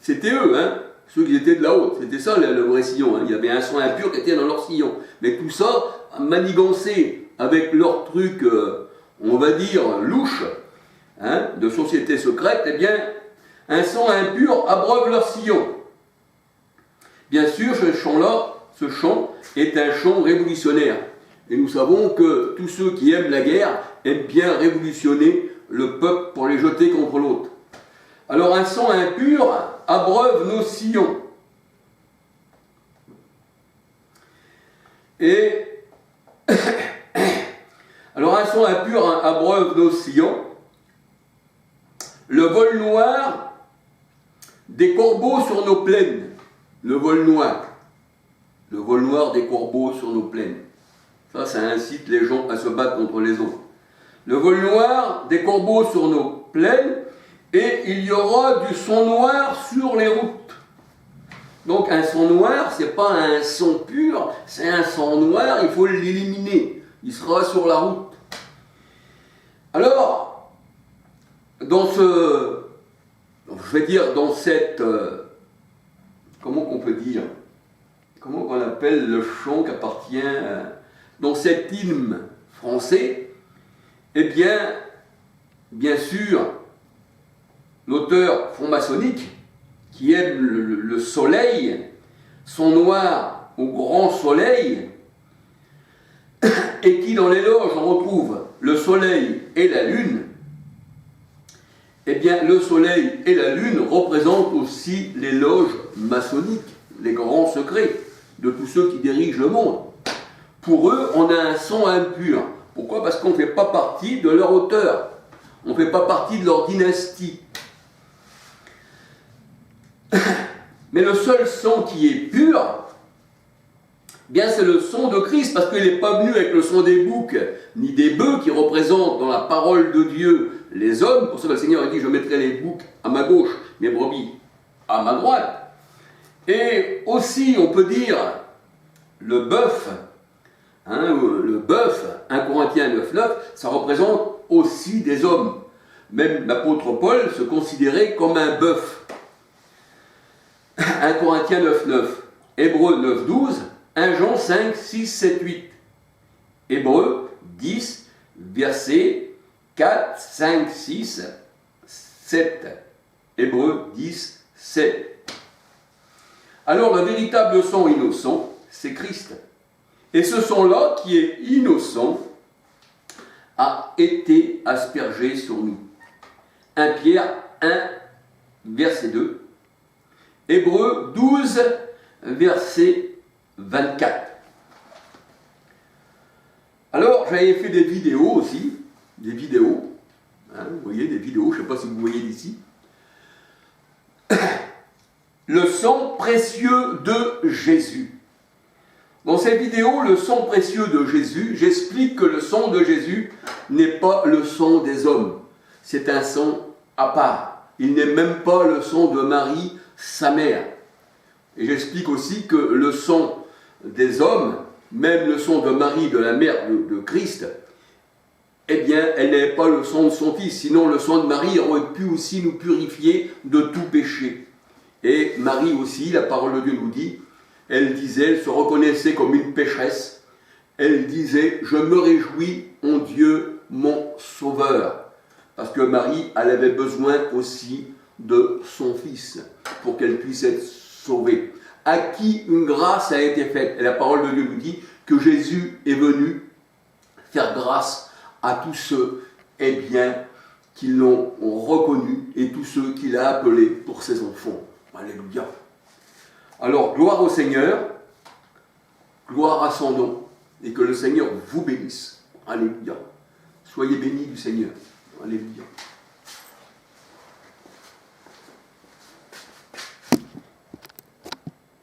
C'était eux, hein, ceux qui étaient de la haute. C'était ça le vrai sillon. Hein. Il y avait un sang impur qui était dans leur sillon. Mais tout ça, manigancé avec leur truc, on va dire, louche, hein, de société secrète, eh bien, un sang impur abreuve leur sillon. Bien sûr, ce chant est un chant révolutionnaire. Et nous savons que tous ceux qui aiment la guerre aiment bien révolutionner le peuple pour les jeter contre l'autre. Alors un sang impur abreuve nos sillons. Et alors un sang impur abreuve nos sillons. Le vol noir des corbeaux sur nos plaines. Le vol noir. Le vol noir des corbeaux sur nos plaines. Ça incite les gens à se battre contre les autres. Le vol noir des corbeaux sur nos plaines, et il y aura du sang noir sur les routes. Donc un sang noir, c'est pas un sang pur, c'est un sang noir, il faut l'éliminer. Il sera sur la route. Alors, dans cette, comment qu'on peut dire, comment qu'on appelle le chant qui appartient, dans cet hymne français, eh bien sûr, l'auteur franc-maçonnique, qui aime le soleil, son noir au grand soleil, et qui dans l'éloge on retrouve le soleil et la lune, eh bien le soleil et la lune représentent aussi l'éloge maçonnique, les grands secrets de tous ceux qui dirigent le monde. Pour eux, on a un sang impur. Pourquoi? Parce qu'on ne fait pas partie de leur auteur, on ne fait pas partie de leur dynastie. Mais le seul sang qui est pur, bien c'est le sang de Christ, parce qu'il n'est pas venu avec le sang des boucs, ni des bœufs qui représentent dans la parole de Dieu les hommes. Pour ça que le Seigneur a dit, je mettrai les boucs à ma gauche, mes brebis à ma droite. Et aussi, on peut dire, le bœuf, le bœuf, 1 Corinthiens 9,9, ça représente aussi des hommes. Même l'apôtre Paul se considérait comme un bœuf. 1 Corinthiens 9,9, Hébreux 9,12, 1 Jean 5, 6, 7, 8. Hébreux 10, versets 4, 5, 6, 7. Hébreux 10, 7. Alors le véritable sang innocent, c'est Christ. Et ce sang-là, qui est innocent, a été aspergé sur nous. 1 Pierre 1, verset 2. Hébreux 12, verset 24. Alors, j'avais fait des vidéos aussi, vous voyez, des vidéos, je ne sais pas si vous voyez d'ici. Le sang précieux de Jésus. Dans cette vidéo, le sang précieux de Jésus, j'explique que le sang de Jésus n'est pas le sang des hommes. C'est un sang à part. Il n'est même pas le sang de Marie, sa mère. Et j'explique aussi que le sang des hommes, même le sang de Marie, de la mère de Christ, eh bien, elle n'est pas le sang de son fils. Sinon, le sang de Marie aurait pu aussi nous purifier de tout péché. Et Marie aussi, la parole de Dieu nous dit, elle disait, elle se reconnaissait comme une pécheresse. Elle disait, je me réjouis en Dieu, mon Sauveur. Parce que Marie, elle avait besoin aussi de son fils pour qu'elle puisse être sauvée. À qui une grâce a été faite. Et la parole de Dieu nous dit que Jésus est venu faire grâce à tous ceux, eh bien, qui l'ont reconnu et tous ceux qu'il a appelés pour ses enfants. Alléluia. Alors, gloire au Seigneur, gloire à son nom, et que le Seigneur vous bénisse. Alléluia. Soyez bénis du Seigneur. Alléluia.